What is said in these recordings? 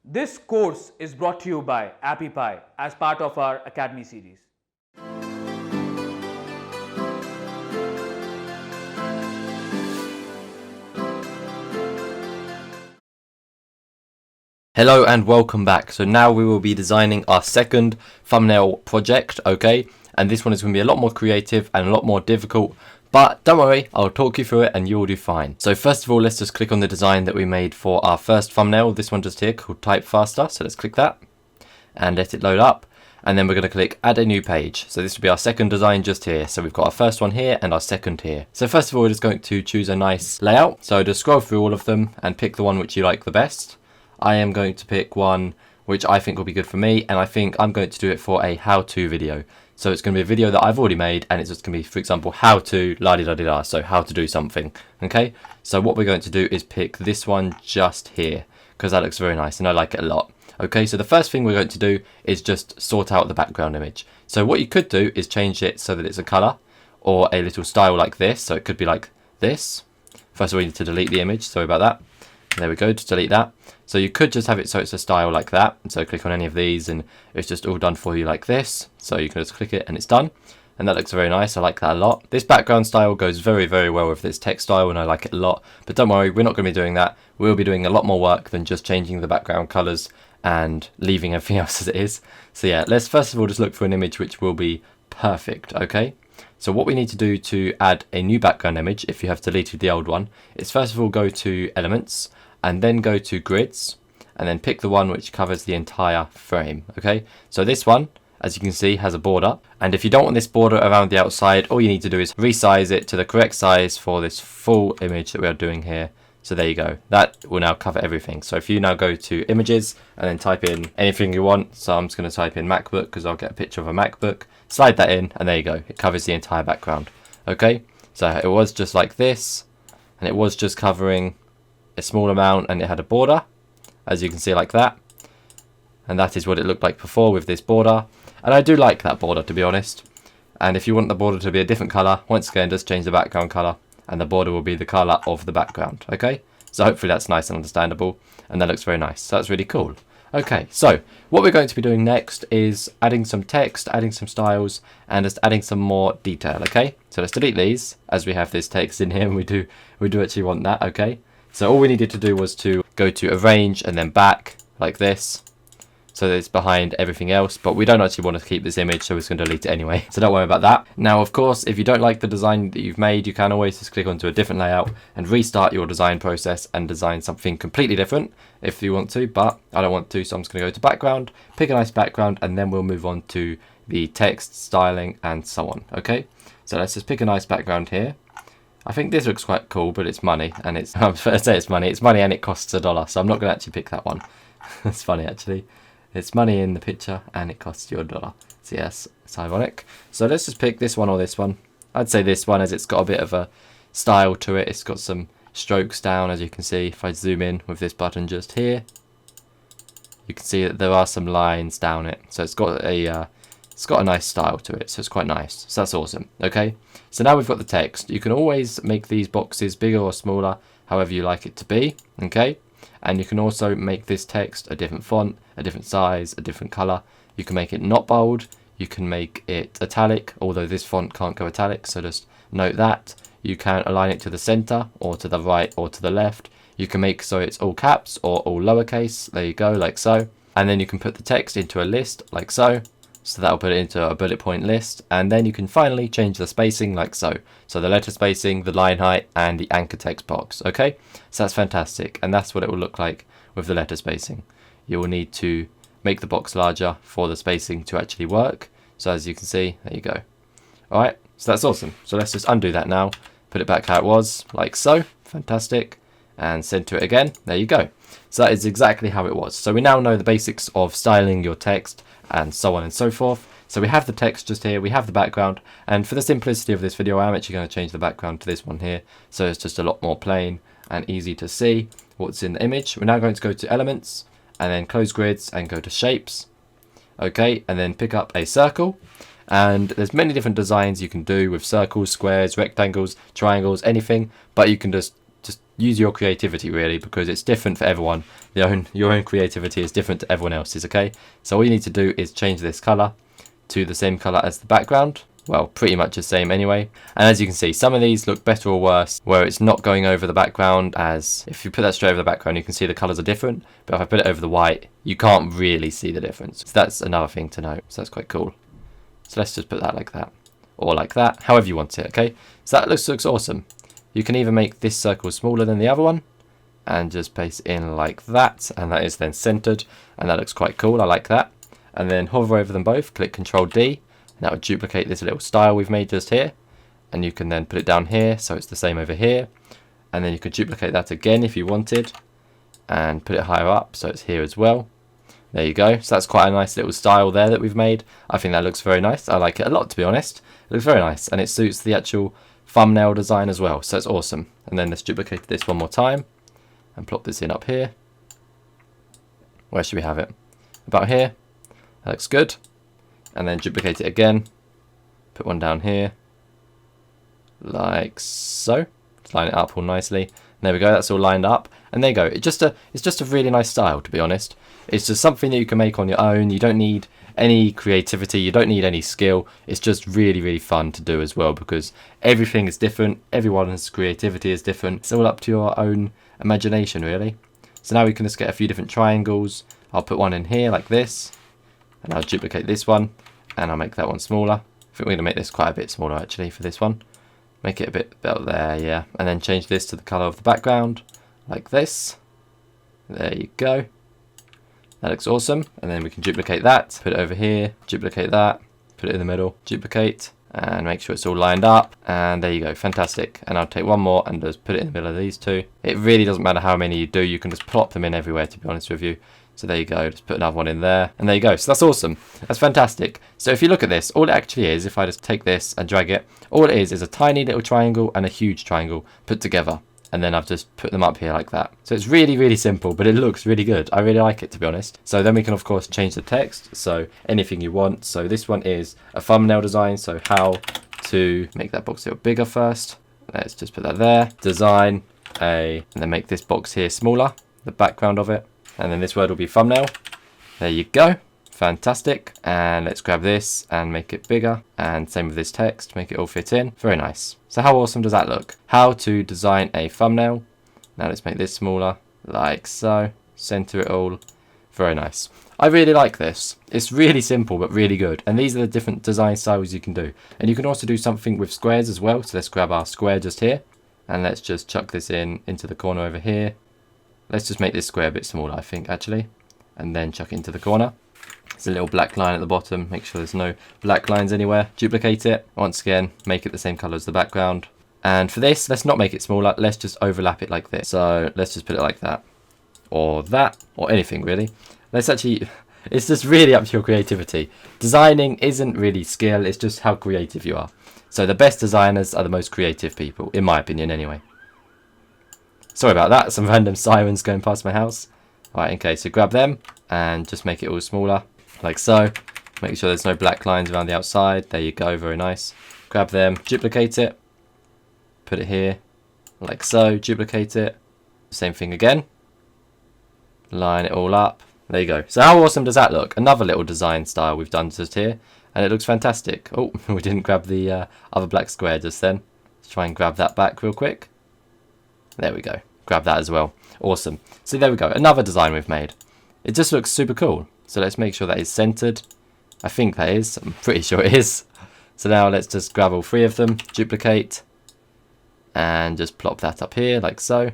This course is brought to you by Appy Pie as part of our Academy series. Hello and welcome back. So now we will be designing our second thumbnail project, okay? And this one is going to be a lot more creative and a lot more difficult, but don't worry, I'll talk you through it and you'll do fine. So first of all, let's just click on the design that we made for our first thumbnail, this one just here called Type Faster. So let's click that and let it load up. And then we're going to click add a new page. So this will be our second design just here. So we've got our first one here and our second here. So first of all, we're just going to choose a nice layout. So just scroll through all of them and pick the one which you like the best. I am going to pick one which I think will be good for me, and I think I'm going to do it for a how-to video. So it's going to be a video that I've already made, and it's just going to be, for example, how to la-di-da-di-da, so how to do something, okay? So what we're going to do is pick this one just here, because that looks very nice, and I like it a lot. Okay, so the first thing we're going to do is just sort out the background image. So what you could do is change it so that it's a color, or a little style like this, so it could be like this. First of all, we need to delete the image, sorry about that. There we go, to delete that. So you could just have it so it's a style like that. And so click on any of these and it's just all done for you like this. So you can just click it and it's done. And that looks very nice, I like that a lot. This background style goes very, very well with this text style and I like it a lot. But don't worry, we're not going to be doing that. We'll be doing a lot more work than just changing the background colours and leaving everything else as it is. So yeah, let's first of all just look for an image which will be perfect, okay? So what we need to do to add a new background image, if you have deleted the old one, is first of all go to Elements, and then go to Grids, and then pick the one which covers the entire frame, okay? So this one, as you can see, has a border, and if you don't want this border around the outside, all you need to do is resize it to the correct size for this full image that we are doing here. So there you go, that will now cover everything. So if you now go to Images, and then type in anything you want, so I'm just going to type in MacBook, because I'll get a picture of a MacBook, slide that in, and there you go, it covers the entire background, okay? So it was just like this, and it was just covering a small amount and it had a border, as you can see, like that. And that is what it looked like before with this border, and I do like that border, to be honest. And if you want the border to be a different color, once again just change the background color and the border will be the color of the background, okay? So hopefully that's nice and understandable, and that looks very nice, so that's really cool. Okay, so what we're going to be doing next is adding some text, adding some styles, and just adding some more detail, okay? So let's delete these, as we have this text in here, and we do actually want that, okay? So all we needed to do was to go to Arrange and then back, like this, so that it's behind everything else, but we don't actually want to keep this image, so we're just going to delete it anyway, so don't worry about that. Now, of course, if you don't like the design that you've made, you can always just click onto a different layout and restart your design process and design something completely different if you want to, but I don't want to, so I'm just going to go to background, pick a nice background, and then we'll move on to the text, styling, and so on, okay? So let's just pick a nice background here. I think this looks quite cool, but it's money, and it's, I was going to say it's money and it costs $1, so I'm not going to actually pick that one. It's funny, actually. It's money in the picture, and it costs you $1. So yes, it's ironic. So let's just pick this one or this one. I'd say this one, as it's got a bit of a style to it. It's got some strokes down, as you can see. If I zoom in with this button just here, you can see that there are some lines down it. So it's got a nice style to it, so it's quite nice. So that's awesome, okay? So now we've got the text. You can always make these boxes bigger or smaller, however you like it to be, okay? And you can also make this text a different font, a different size, a different color. You can make it not bold. You can make it italic, although this font can't go italic, so just note that. You can align it to the center, or to the right, or to the left. You can make so it's all caps or all lowercase. There you go, like so. And then you can put the text into a list, like so. So that'll put it into a bullet point list, and then you can finally change the spacing like so. So the letter spacing, the line height, and the anchor text box, okay? So that's fantastic, and that's what it will look like with the letter spacing. You will need to make the box larger for the spacing to actually work. So as you can see, there you go. Alright, so that's awesome. So let's just undo that now, put it back how it was, like so. Fantastic. And center it again. There you go. So that is exactly how it was. So we now know the basics of styling your text and so on and so forth. So we have the text just here, we have the background, and for the simplicity of this video, I'm actually going to change the background to this one here, so it's just a lot more plain and easy to see what's in the image. We're now going to go to Elements, and then close Grids, and go to Shapes, okay, and then pick up a circle, and there's many different designs you can do with circles, squares, rectangles, triangles, anything, but you can just use your creativity really, because it's different for everyone. Your own creativity is different to everyone else's, okay? So all you need to do is change this colour to the same colour as the background. Well, pretty much the same anyway. And as you can see, some of these look better or worse where it's not going over the background, as if you put that straight over the background you can see the colours are different, but if I put it over the white you can't really see the difference. So that's another thing to note, so that's quite cool. So let's just put that like that, or like that, however you want it, okay? So that looks awesome. You can either make this circle smaller than the other one and just paste it in like that, and that is then centered, and that looks quite cool. I like that. And then hover over them both, click Ctrl D, and that would duplicate this little style we've made just here, and you can then put it down here so it's the same over here, and then you could duplicate that again if you wanted and put it higher up so it's here as well. There you go. So that's quite a nice little style there that we've made. I think that looks very nice. I like it a lot, to be honest. It looks very nice, and it suits the actual thumbnail design as well, so it's awesome. And then let's duplicate this one more time and plop this in up here. Where should we have it? About here. That looks good. And then duplicate it again, put one down here like so. Let's line it up all nicely. And there we go, that's all lined up, and there you go. It's just a really nice style, to be honest. It's just something that you can make on your own. You don't need any creativity, you don't need any skill. It's just really fun to do as well, because everything is different, everyone's creativity is different. It's all up to your own imagination really. So now we can just get a few different triangles. I'll put one in here like this, and I'll duplicate this one, and I'll make that one smaller. I think we're going to make this quite a bit smaller actually for this one. Make it a bit about there, yeah. And then change this to the colour of the background, like this. There you go. That looks awesome. And then we can duplicate that, put it over here, duplicate that, put it in the middle, duplicate, and make sure it's all lined up. And there you go, fantastic. And I'll take one more and just put it in the middle of these two. It really doesn't matter how many you do, you can just plop them in everywhere, to be honest with you. So there you go, just put another one in there, and there you go. So that's awesome, that's fantastic. So if you look at this, all it actually is, if I just take this and drag it, all it is a tiny little triangle and a huge triangle put together, and then I've just put them up here like that. So it's really simple, but it looks really good. I really like it, to be honest. So then we can of course change the text, so anything you want. So this one is a thumbnail design, so how to make that box a little bigger first. Let's just put that there, design and then make this box here smaller, the background of it. And then this word will be thumbnail. There you go. Fantastic. And let's grab this and make it bigger. And same with this text, make it all fit in. Very nice. So how awesome does that look? How to design a thumbnail. Now let's make this smaller, like so. Center it all. Very nice. I really like this. It's really simple but really good. And these are the different design styles you can do. And you can also do something with squares as well. So let's grab our square just here. And let's just chuck this into the corner over here. Let's just make this square a bit smaller, I think, actually. And then chuck it into the corner. There's a little black line at the bottom. Make sure there's no black lines anywhere. Duplicate it. Once again, make it the same colour as the background. And for this, let's not make it smaller. Let's just overlap it like this. So let's just put it like that. Or that. Or anything, really. Let's actually... It's just really up to your creativity. Designing isn't really skill. It's just how creative you are. So the best designers are the most creative people, in my opinion, anyway. Sorry about that, some random sirens going past my house. Alright, okay, so grab them and just make it all smaller, like so. Make sure there's no black lines around the outside. There you go, very nice. Grab them, duplicate it, put it here, like so, duplicate it. Same thing again. Line it all up. There you go. So how awesome does that look? Another little design style we've done just here, and it looks fantastic. Oh, we didn't grab the other black square just then. Let's try and grab that back real quick. There we go. Grab that as well. Awesome. So there we go. Another design we've made. It just looks super cool. So let's make sure that is centered. I think that is. I'm pretty sure it is. So now let's just grab all three of them, duplicate, and just plop that up here like so.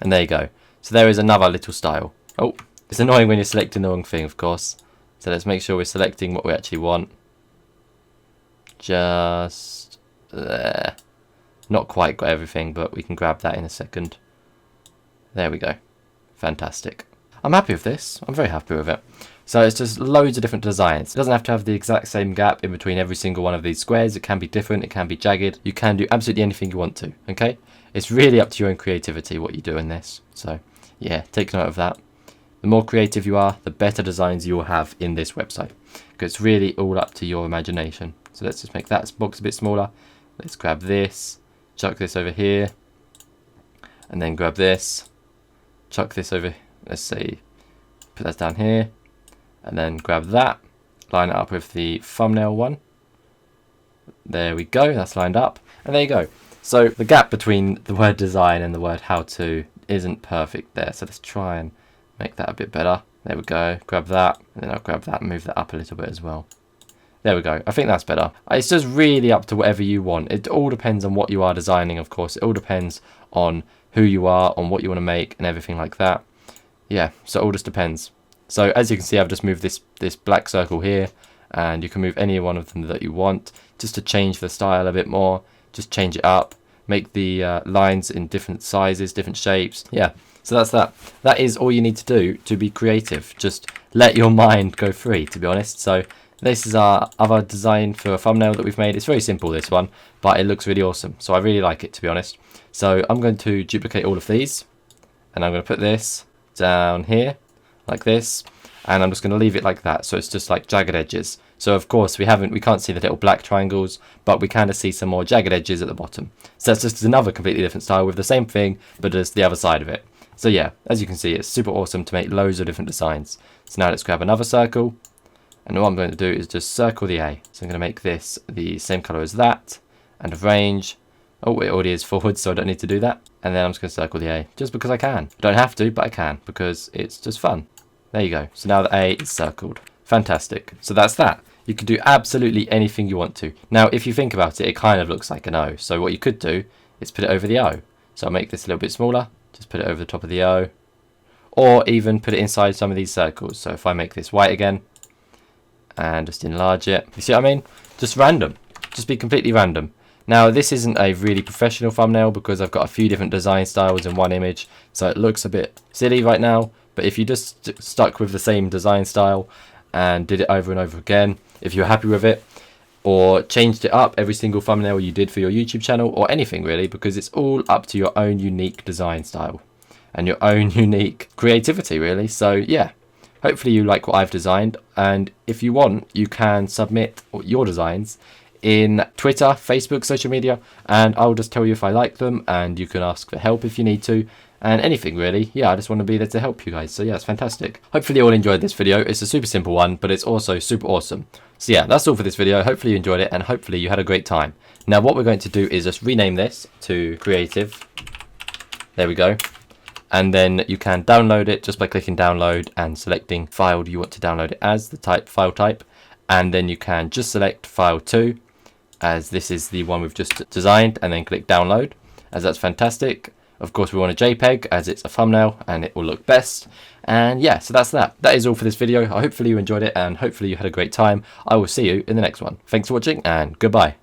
And there you go. So there is another little style. Oh, it's annoying when you're selecting the wrong thing, of course. So let's make sure we're selecting what we actually want. Just there. Not quite got everything, but we can grab that in a second. There we go. Fantastic. I'm happy with this. I'm very happy with it. So it's just loads of different designs. It doesn't have to have the exact same gap in between every single one of these squares. It can be different. It can be jagged. You can do absolutely anything you want to. Okay? It's really up to your own creativity what you do in this. So yeah, take note of that. The more creative you are, the better designs you will have in this website. Because it's really all up to your imagination. So let's just make that box a bit smaller. Let's grab this. Chuck this over here, and then grab this, chuck this over, let's say, put that down here, and then grab that, line it up with the thumbnail one. There we go, that's lined up, and there you go. So the gap between the word design and the word how to isn't perfect there, so let's try and make that a bit better. There we go, grab that, and then I'll grab that and move that up a little bit as well. There we go, I think that's better. It's just really up to whatever you want. It all depends on what you are designing, of course. It all depends on who you are, on what you want to make and everything like that. Yeah, so it all just depends. So as you can see, I've just moved this black circle here, and you can move any one of them that you want, just to change the style a bit more. Just change it up, make the lines in different sizes, different shapes. Yeah, so that's that. That is all you need to do to be creative. Just let your mind go free, to be honest. So this is our other design for a thumbnail that we've made. It's very simple, this one, but it looks really awesome. So I really like it, to be honest. So I'm going to duplicate all of these, and I'm going to put this down here like this, and I'm just going to leave it like that. So it's just like jagged edges. So of course we can't see the little black triangles, but we kind of see some more jagged edges at the bottom. So that's just another completely different style with the same thing, but as the other side of it. So yeah, as you can see, it's super awesome to make loads of different designs. So now let's grab another circle. And what I'm going to do is just circle the A. So I'm going to make this the same color as that, and arrange. Oh, it already is forward, so I don't need to do that. And then I'm just going to circle the A, just because I can. I don't have to, but I can, because it's just fun. There you go. So now the A is circled. Fantastic. So that's that. You can do absolutely anything you want to. Now, if you think about it, it kind of looks like an O. So what you could do is put it over the O. So I'll make this a little bit smaller. Just put it over the top of the O. Or even put it inside some of these circles. So if I make this white again, and just enlarge it. You see what I mean? Just random. Just be completely random. Now this isn't a really professional thumbnail because I've got a few different design styles in one image, so it looks a bit silly right now. But if you just stuck with the same design style and did it over and over again, if you're happy with it, or changed it up every single thumbnail you did for your YouTube channel, or anything really, because it's all up to your own unique design style and your own unique creativity really. So yeah. Hopefully you like what I've designed, and if you want, you can submit your designs in Twitter, Facebook, social media, and I'll just tell you if I like them, and you can ask for help if you need to, and anything really. Yeah, I just want to be there to help you guys, so yeah, it's fantastic. Hopefully you all enjoyed this video. It's a super simple one, but it's also super awesome. So yeah, that's all for this video. Hopefully you enjoyed it, and hopefully you had a great time. Now what we're going to do is just rename this to Creative. There we go. And then you can download it just by clicking download and selecting file you want to download it as, the file type. And then you can just select file 2, as this is the one we've just designed, and then click download, as that's fantastic. Of course we want a JPEG as it's a thumbnail and it will look best. And yeah, so that's that. That is all for this video. Hopefully you enjoyed it and hopefully you had a great time. I will see you in the next one. Thanks for watching and goodbye.